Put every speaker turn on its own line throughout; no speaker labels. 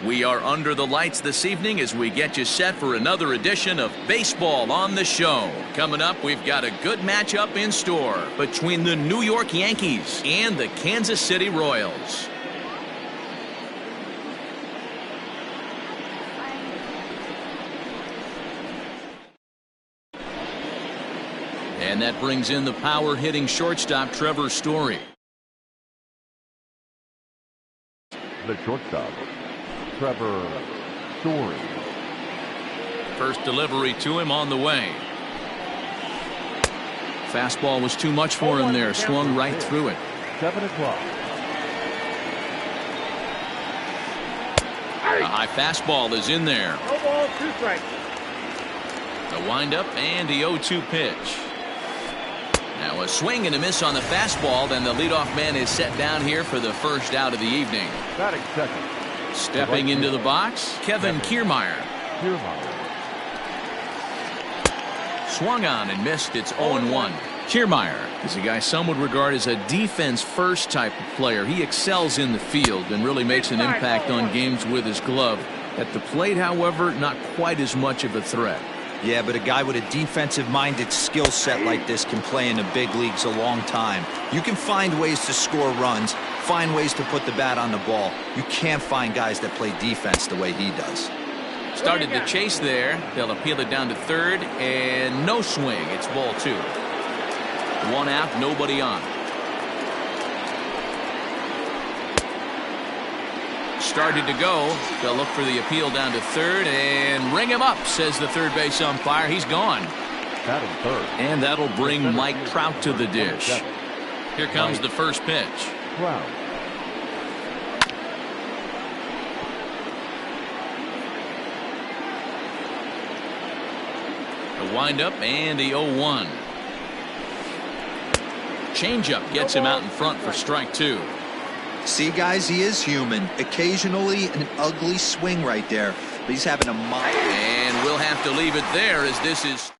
We are under the lights this evening as we get you set for another edition of Baseball on the Show. Coming up, we've got a good matchup in store between the New York Yankees and the Kansas City Royals. And that brings in the power-hitting shortstop, Trevor Story.
The shortstop, Trevor Story.
First delivery to him on the way. Fastball was too much for him there. Swung right through it.
7 o'clock.
A high fastball is in there.
No ball, 2 strikes.
The windup and the 0-2 pitch. Now a swing and a miss on the fastball. Then the leadoff man is set down here for the first out of the evening.
Batting second.
Stepping into the box, Kevin Kiermaier. Swung on and missed. It's 0-1. Kiermaier is a guy some would regard as a defense-first type of player. He excels in the field and really makes an impact on games with his glove. At the plate, however, not quite as much of a threat.
Yeah, but a guy with a defensive-minded skill set like this can play in the big leagues a long time. You can find ways to score runs, find ways to put the bat on the ball. You can't find guys that play defense the way he does.
Started to chase there. They'll appeal it down to third, and no swing. It's ball 2. 1 out, nobody on. Started to go. They'll look for the appeal down to third and ring him up, says the third base umpire. He's gone.
Batting third.
And that'll bring Mike Trout to the dish. Here comes the first pitch.
Trout.
The windup and the 0-1. Changeup gets him out in front for strike 2.
See, guys, he is human. Occasionally an ugly swing right there, but he's having a
and we'll have to leave it there as this is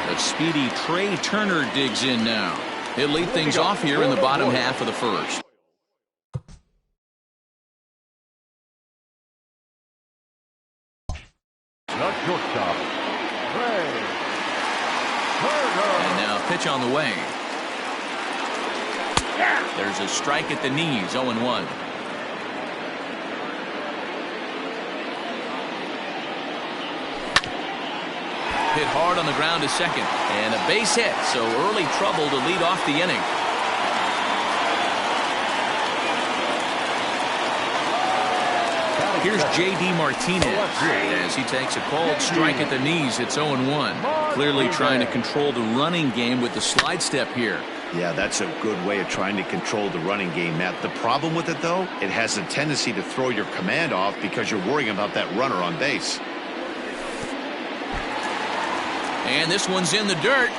a speedy Trey Turner digs in now. He'll lead things off here in the bottom half of the first.
The shortstop, Trey Turner.
And now a pitch on the way. There's a strike at the knees, 0-1. Hit hard on the ground to second. And a base hit, so early trouble to lead off the inning. Here's J.D. Martinez as he takes a called strike at the knees. It's 0-1. Clearly trying to control the running game with the slide step here.
Yeah, that's a good way of trying to control the running game, Matt. The problem with it, though, it has a tendency to throw your command off because you're worrying about that runner on base.
And this one's in the dirt.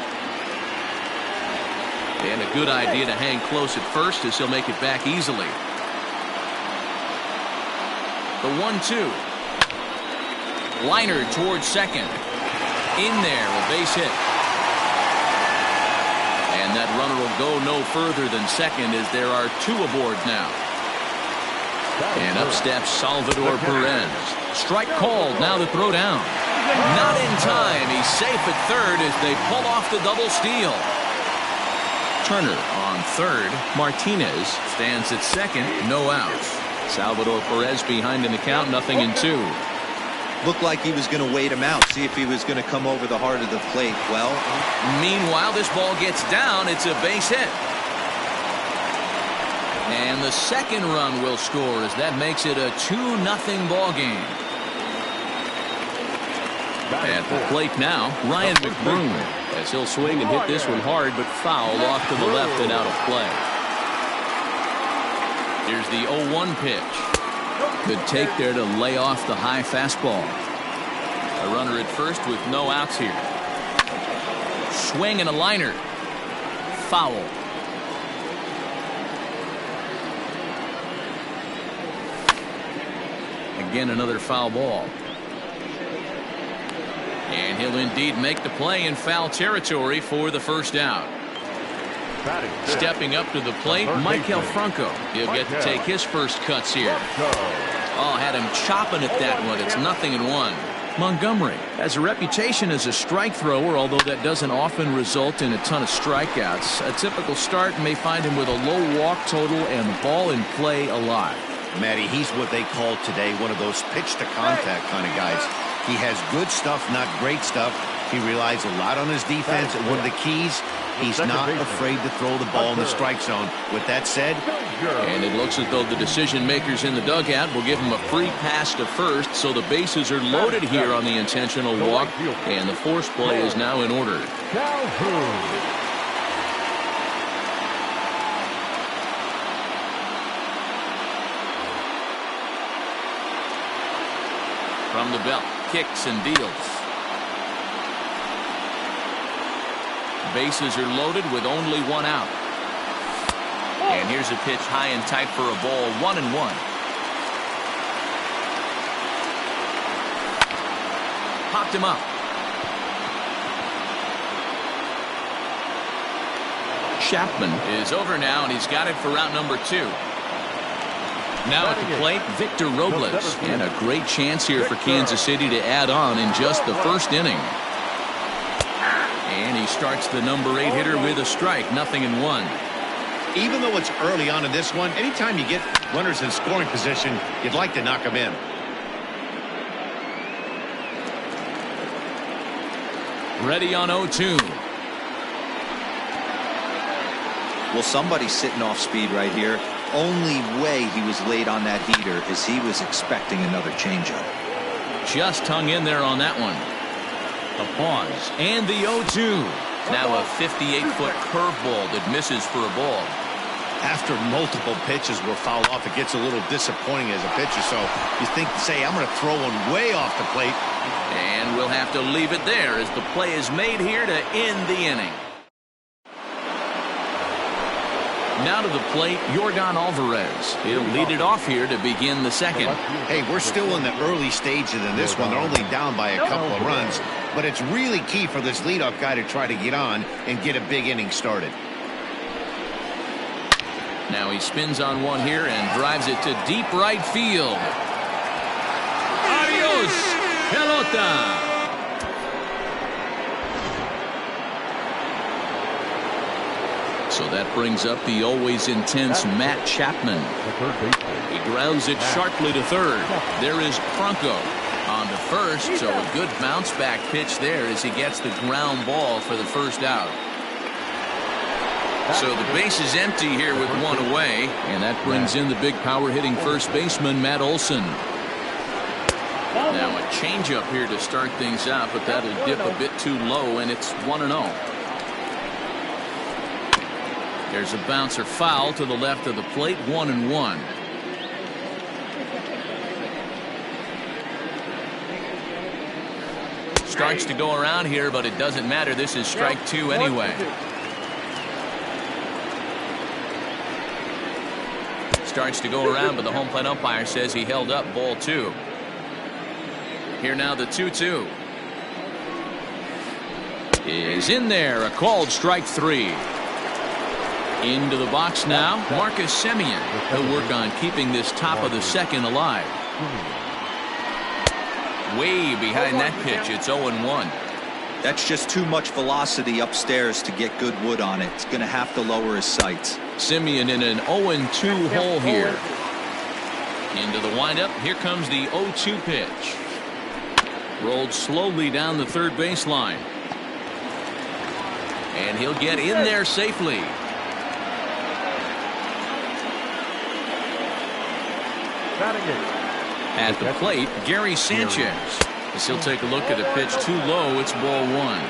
And a good idea to hang close at first as he'll make it back easily. The 1-2. Liner towards second. In there, a base hit. And that runner will go no further than second as there are 2 aboard now. And up steps Salvador Perez. Strike called, now the throw down. Not in time. He's safe at third as they pull off the double steal. Turner on third. Martinez stands at second. No outs. Salvador Perez behind in the count. 0-2.
Looked like he was going to wait him out, see if he was going to come over the heart of the plate. Well,
meanwhile, this ball gets down. It's a base hit. And the second run will score as that makes it a 2-0 ball game. At the plate now, Ryan McBroom, as he'll swing and hit this one hard, but foul off to the left and out of play. Here's the 0-1 pitch. Good take there to lay off the high fastball. A runner at first with no outs here. Swing and a liner. Foul. Again, another foul ball. And he'll indeed make the play in foul territory for the first out. Stepping up to the plate, Michael Franco. He'll get to take his first cuts here. Oh, had him chopping at that one. It's 0-1. Montgomery has a reputation as a strike thrower, although that doesn't often result in a ton of strikeouts. A typical start may find him with a low walk total and ball in play a lot.
Matty, he's what they call today one of those pitch-to-contact kind of guys. He has good stuff, not great stuff. He relies a lot on his defense, and one of the keys, he's not afraid to throw the ball in the strike zone. With that said,
and it looks as though the decision makers in the dugout will give him a free pass to first, so the bases are loaded here on the intentional walk, and the force play is now in order. From the belt, kicks and deals. Bases are loaded with only one out. And here's a pitch high and tight for a ball, 1-1. Popped him up. Chapman is over now, and he's got it for route number 2. Now at the plate, Victor Robles. And a great chance here for Kansas City to add on in just the first inning. And he starts the number 8 hitter with a strike, 0-1.
even though it's early on in this one, anytime you get runners in scoring position, you'd like to knock them in.
Ready on 0-2.
Well, somebody's sitting off speed right here. Only way he was late on that heater is he was expecting another changeup.
Just hung in there on that one. A pause. And the 0-2. Now a 58-foot curveball that misses for a ball.
After multiple pitches were fouled off, it gets a little disappointing as a pitcher. So you think, say, I'm going to throw one way off the plate.
And we'll have to leave it there as the play is made here to end the inning. Now to the plate, Yordan Alvarez. He'll lead it off here to begin the second.
Hey, we're still in the early stages in this one. They're only down by a couple of runs. But it's really key for this leadoff guy to try to get on and get a big inning started.
Now he spins on one here and drives it to deep right field. Adios, pelota. So that brings up the always intense Matt Chapman. He grounds it sharply to third. There is Franco on to first, so a good bounce back pitch there as he gets the ground ball for the first out. So the base is empty here with one away, and that brings in the big power hitting first baseman Matt Olson. Now a changeup here to start things out, but that'll dip a bit too low, and it's 1-0. There's a bouncer foul to the left of the plate, 1-1. Starts to go around here, but it doesn't matter. This is strike two anyway. Starts to go around, but the home plate umpire says he held up ball two. Here now the 2-2. Is in there, a called strike three. Into the box now, Marcus Semien. He'll work on keeping this top of the second alive. Way behind that pitch, it's 0-1.
That's just too much velocity upstairs to get good wood on it. It's going to have to lower his sights.
Semien in an 0-2 hole here. Into the windup, here comes the 0-2 pitch. Rolled slowly down the third baseline. And he'll get in there safely. At the plate, Gary Sanchez. As he'll take a look at a pitch too low, it's ball one.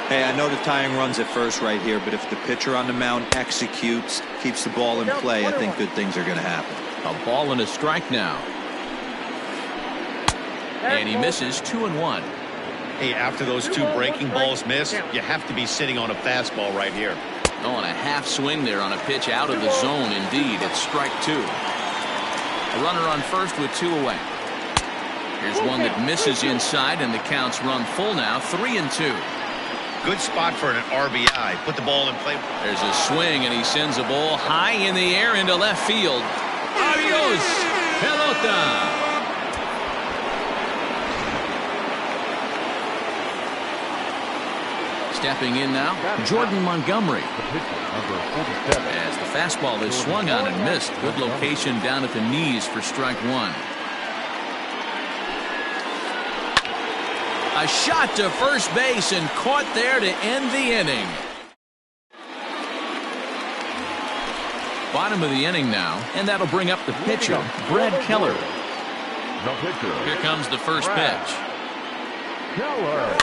Hey, I know the tying runs at first right here, but if the pitcher on the mound executes, keeps the ball in play, I think good things are going to happen.
A ball and a strike now. And he misses 2-1.
Hey, after those two breaking balls missed, you have to be sitting on a fastball right here.
Oh, and a half swing there on a pitch out of the zone. Indeed, it's strike two. A runner on first with 2 away. Here's one that misses inside, and the count's run full now, 3-2.
Good spot for an RBI. Put the ball in play.
There's a swing, and he sends a ball high in the air into left field. Adios, pelota. Stepping in now, Jordan Montgomery. As the fastball is swung on and missed. Good location down at the knees for strike one. A shot to first base and caught there to end the inning. Bottom of the inning now, and that'll bring up the pitcher, Brad Keller.
The pitcher.
Here comes the first pitch.
Keller.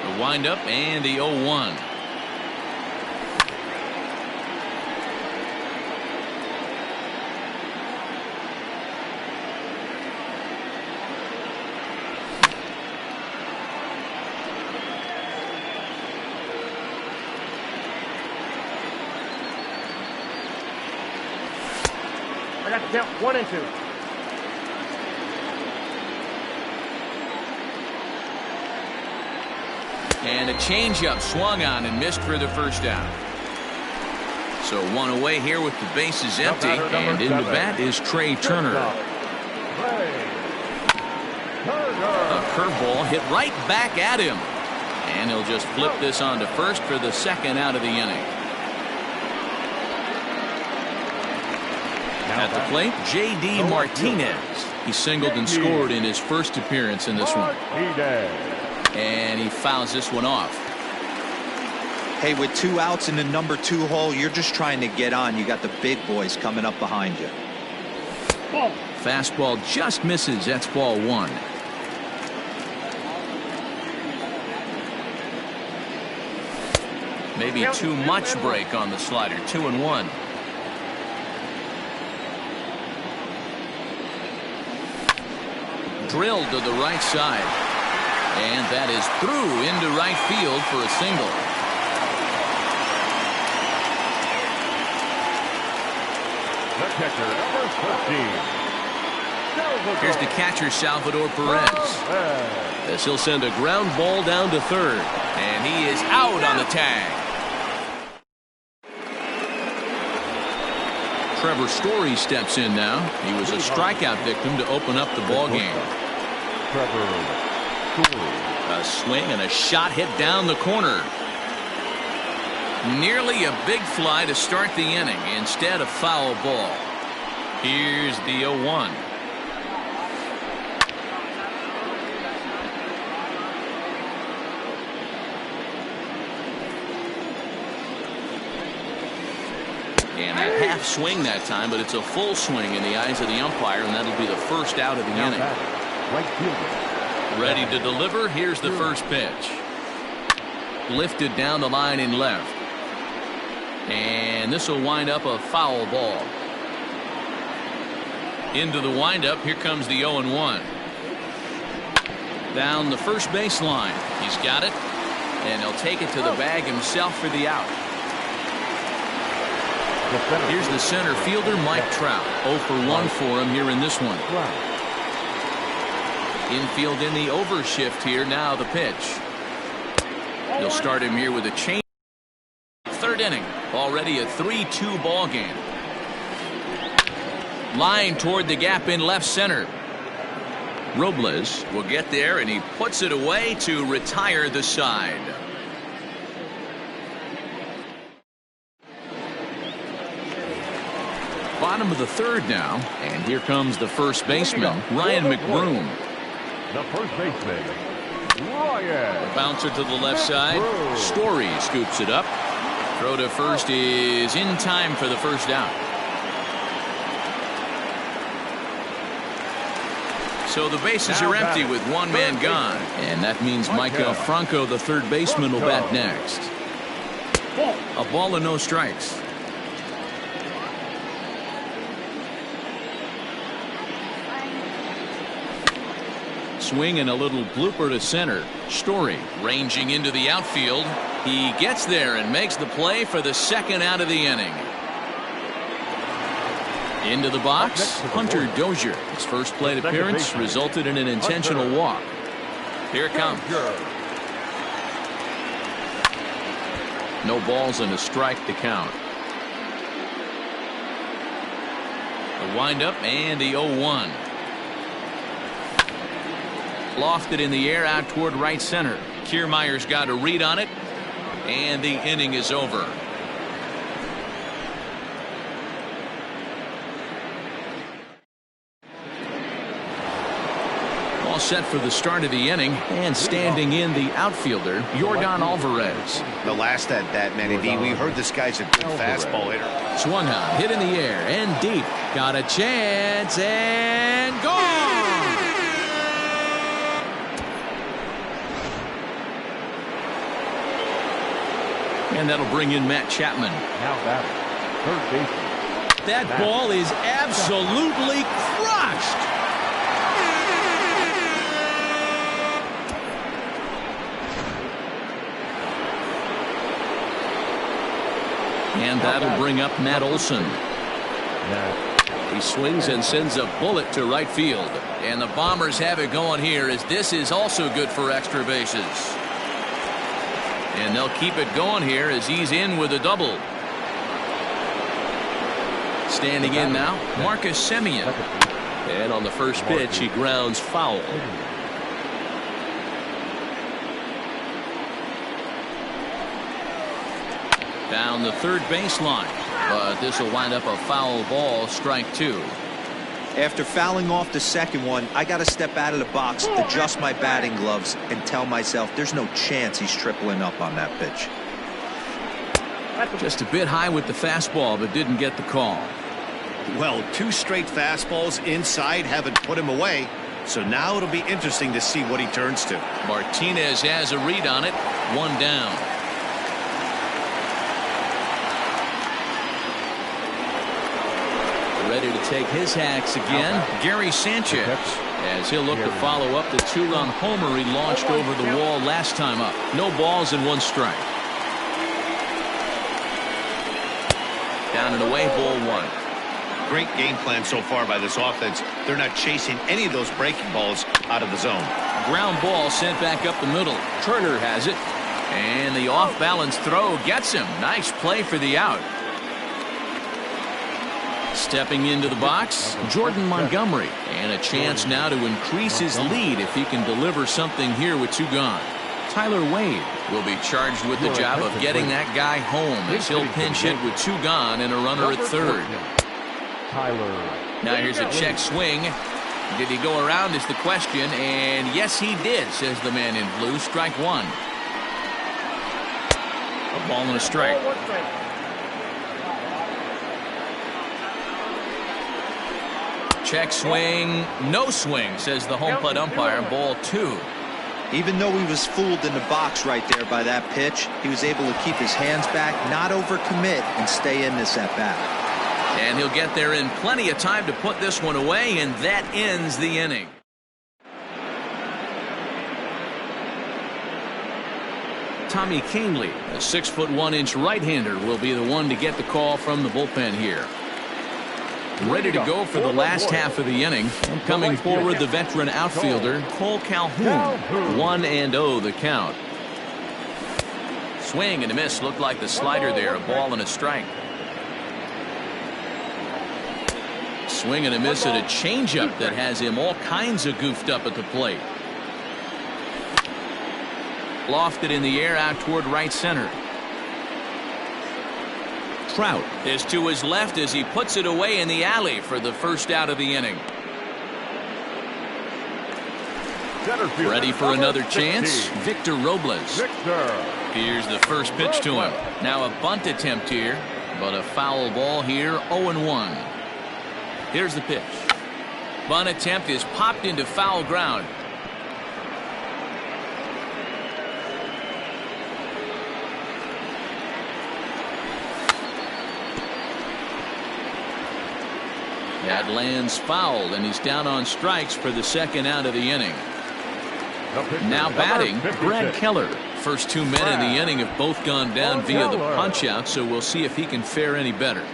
The windup and the 0-1.
I got the count 1-2.
And a changeup swung on and missed for the first out. So one away here with the bases empty, and into bat is Trey Turner. A curveball hit right back at him, and he'll just flip this on to first for the second out of the inning. At the plate, J.D. Martinez. He singled and scored in his first appearance in this one. And he fouls this one off.
Hey, with 2 outs in the number 2 hole, you're just trying to get on. You got the big boys coming up behind you.
Fastball just misses. That's ball one. Maybe too much break on the slider. 2-1. Drilled to the right side. And that is through into right field for a single.
The catcher, number 13.
Here's the catcher, Salvador Perez. As he'll send a ground ball down to third. And he is out on the tag. Trevor Story steps in now. He was a strikeout victim to open up the ball game.
Trevor Story.
A swing and a shot hit down the corner. Nearly a big fly to start the inning. Instead, a foul ball. Here's the 0-1. And a half swing that time, but it's a full swing in the eyes of the umpire, and that'll be the first out of the inning.
Right fielder.
Ready to deliver. Here's the first pitch. Lifted down the line in left. And this will wind up a foul ball. Into the windup. Here comes the 0-1. Down the first baseline. He's got it. And he'll take it to the bag himself for the out. Here's the center fielder, Mike Trout. 0 for 1 for him here in this one. Infield in the overshift here. Now the pitch. He'll start him here with a change. Third inning. Already a 3-2 ball game. Line toward the gap in left center. Robles will get there, and he puts it away to retire the side. Bottom of the third now, and here comes the first baseman, Ryan McBroom.
The first baseman, Ryan.
Bouncer to the left side. Story scoops it up. Throw to first is in time for the first out. So the bases are empty with one man gone. And that means Micah Franco, the third baseman, will bat next. A ball and no strikes. Swing and a little blooper to center. Story ranging into the outfield. He gets there and makes the play for the second out of the inning. Into the box, Hunter Dozier. His first plate appearance resulted in an intentional walk. Here it comes. No balls and a strike to count. The windup and the 0-1. Lofted in the air out toward right center. Kiermaier's got a read on it, and the inning is over. All set for the start of the inning, and standing in the outfielder, Yordan Alvarez.
The last at bat, Manny D, we heard this guy's a good fastball hitter.
Swung on, hit in the air, and deep. Got a chance, and gone! And that'll bring in Matt Chapman.
Now batting, third baseman.
That ball is absolutely crushed. And that'll bring up Matt Olson. He swings and sends a bullet to right field. And the Bombers have it going here, as this is also good for extra bases. And they'll keep it going here as he's in with a double. Standing in now, Marcus Semien. And on the first pitch, he grounds foul. Down the third baseline. But this will wind up a foul ball, strike two.
After fouling off the second one, I got to step out of the box, adjust my batting gloves, and tell myself there's no chance he's tripling up on that pitch.
Just a bit high with the fastball, but didn't get the call.
Well, two straight fastballs inside haven't put him away, so now it'll be interesting to see what he turns to.
Martinez has a read on it. One down. Ready to take his hacks again, Gary Sanchez, as he'll look to follow up the two-run homer he launched over the wall last time up. No balls and one strike. Down and away, ball one.
Great game plan so far by this offense. They're not chasing any of those breaking balls out of the zone.
Ground ball sent back up the middle. Turner has it. And the off-balance throw gets him. Nice play for the out. Stepping into the box, Jordan Montgomery. And a chance now to increase his lead if he can deliver something here with two gone. Tyler Wade will be charged with the job of getting that guy home as he'll pinch hit with two gone and a runner at third. Now here's a check swing. Did he go around is the question, and yes he did, says the man in blue. Strike one. A ball and a strike. Check swing, no swing, says the home plate umpire. Ball two.
Even though he was fooled in the box right there by that pitch, he was able to keep his hands back, not overcommit, and stay in this at-bat.
And he'll get there in plenty of time to put this one away, and that ends the inning. Tommy Canely, a 6'1" right-hander, will be the one to get the call from the bullpen here. Ready to go for the last half of the inning. Coming forward, the veteran outfielder, Cole Calhoun. 1-0 the count. Swing and a miss. Looked like the slider there. A ball and a strike. Swing and a miss at a changeup that has him all kinds of goofed up at the plate. Lofted in the air out toward right center. Trout is to his left as he puts it away in the alley for the first out of the inning. Ready for another chance, Victor Robles. Here's the first pitch to him. Now a bunt attempt here, but a foul ball here, 0-1. Here's the pitch. Bunt attempt is popped into foul ground. That lands foul, and he's down on strikes for the second out of the inning. Now batting, Brad Keller. First two men in the inning have both gone down via the punch-out, so we'll see if he can fare any better.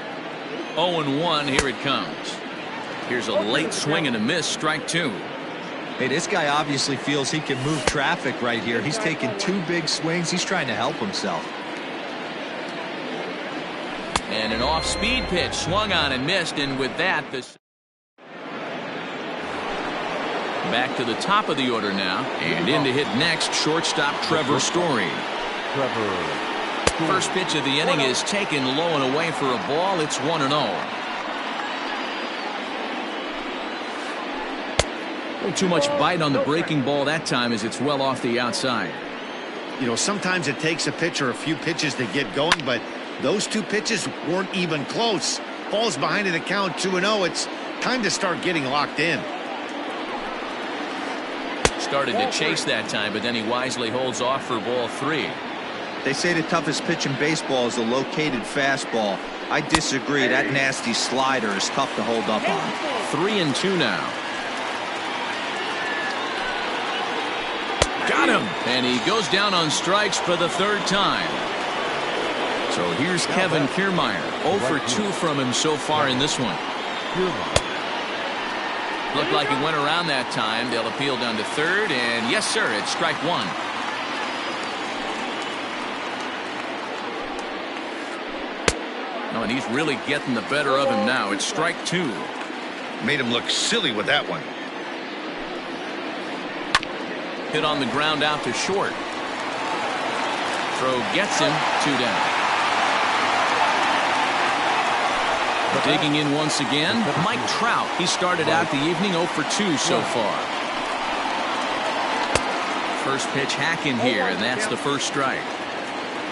0-1, here it comes. Here's a late swing and a miss, strike two.
Hey, this guy obviously feels he can move traffic right here. He's taking two big swings. He's trying to help himself.
And an off-speed pitch swung on and missed, and with that, this back to the top of the order now, and in to hit next, shortstop Trevor Story. First pitch of the inning is taken low and away for a ball. It's 1-0. Not too much bite on the breaking ball that time as it's well off the outside.
You know, sometimes it takes a pitcher a few pitches to get going, but those two pitches weren't even close. Ball's behind in the count, 2-0. It's time to start getting locked in.
Started to chase that time, but then he wisely holds off for ball three.
They say the toughest pitch in baseball is a located fastball. I disagree. That nasty slider is tough to hold up on.
3-2 now. Got him! And he goes down on strikes for the third time. So here's Kevin Kiermaier. 0 for 2 from him so far in this one. Looked like he went around that time. They'll appeal down to third, and yes, sir, it's strike one. Oh, and he's really getting the better of him now. It's strike two.
Made him look silly with that one.
Hit on the ground out to short. Throw gets him, 2 down. Digging in once again, Mike Trout. He started out the evening 0 for 2 so far. First pitch hacking here, and that's the first strike.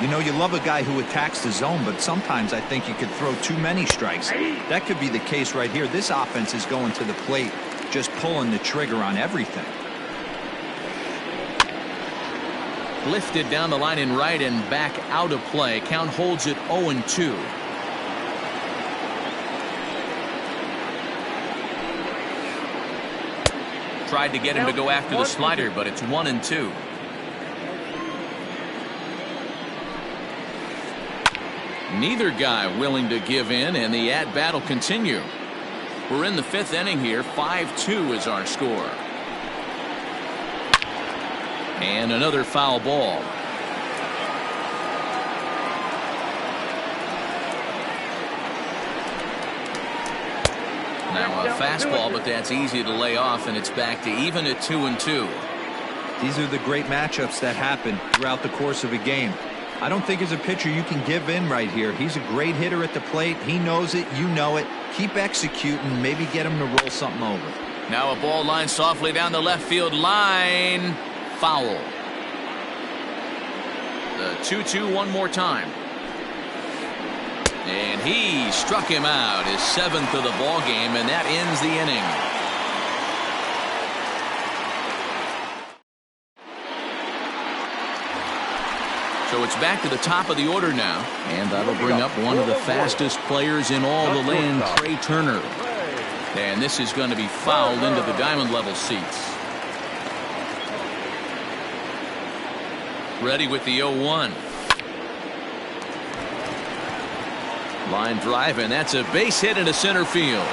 You know, you love a guy who attacks the zone, but sometimes I think you could throw too many strikes. That could be the case right here. This offense is going to the plate, just pulling the trigger on everything.
Lifted down the line in right and back out of play. Count holds it 0-2. Tried to get him to go after the slider, but it's 1-2. Neither guy willing to give in, and the at-bat will continue. We're in the 5th inning here. 5-2 is our score. And another foul ball. Now a fastball, but that's easy to lay off, and it's back to even at 2-2.
These are the great matchups that happen throughout the course of a game. I don't think as a pitcher you can give in right here. He's a great hitter at the plate. He knows it. You know it. Keep executing. Maybe get him to roll something over.
Now a ball line softly down the left field line. Foul. The 2-2 one more time. And he struck him out, his 7th of the ball game, and that ends the inning. So it's back to the top of the order now, and that'll bring up one of the fastest players in all the land, Trey Turner. And this is going to be fouled into the diamond level seats. Ready with the 0-1. Line drive, and that's a base hit into center field.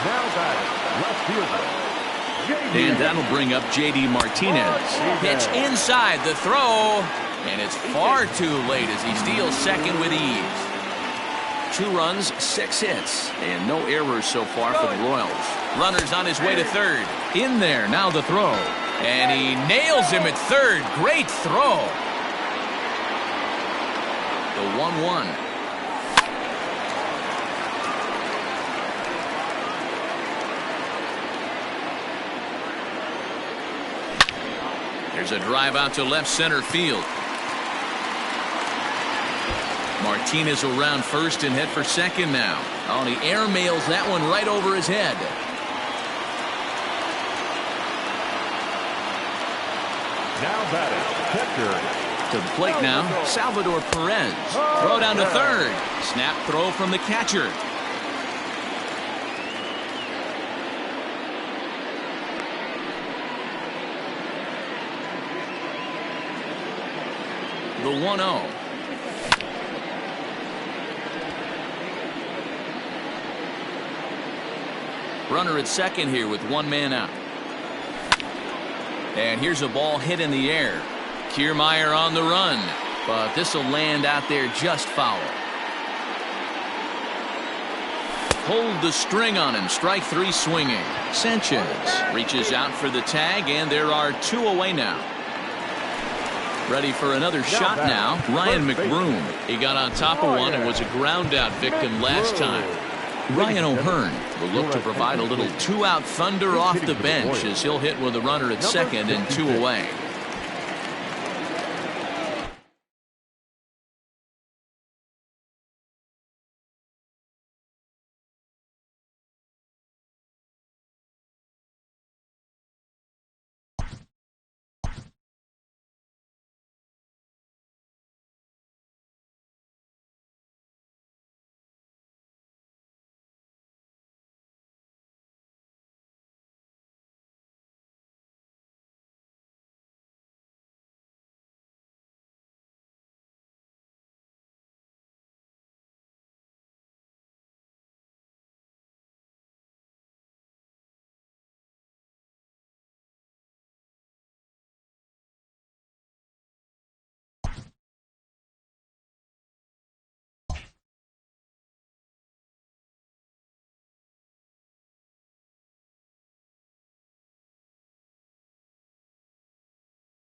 Now batting, left fielder.
And that'll bring up J.D. Martinez. Pitch inside the throw, and it's far too late as he steals second with ease. 2 runs, 6 hits, and no errors so far for the Royals. Runner's on his way to third. In there, now the throw. And he nails him at third. Great throw. The 1-1. There's a drive out to left center field. Martinez will round first and head for second now. Oh, and he airmails that one right over his head.
Now batting, catcher,
To the plate now, Salvador Perez. Throw down to third. Snap throw from the catcher. The 1-0. Runner at second here with one man out. And here's a ball hit in the air. Kiermaier on the run, but this will land out there just foul. Hold the string on him. Strike three swinging. Sanchez reaches out for the tag, and there are two away now. Ready for another shot now. Ryan McBroom. He got on top of one and was a ground out victim last time. Ryan O'Hearn will look to provide a little two-out thunder off the bench as he'll hit with a runner at second and two away.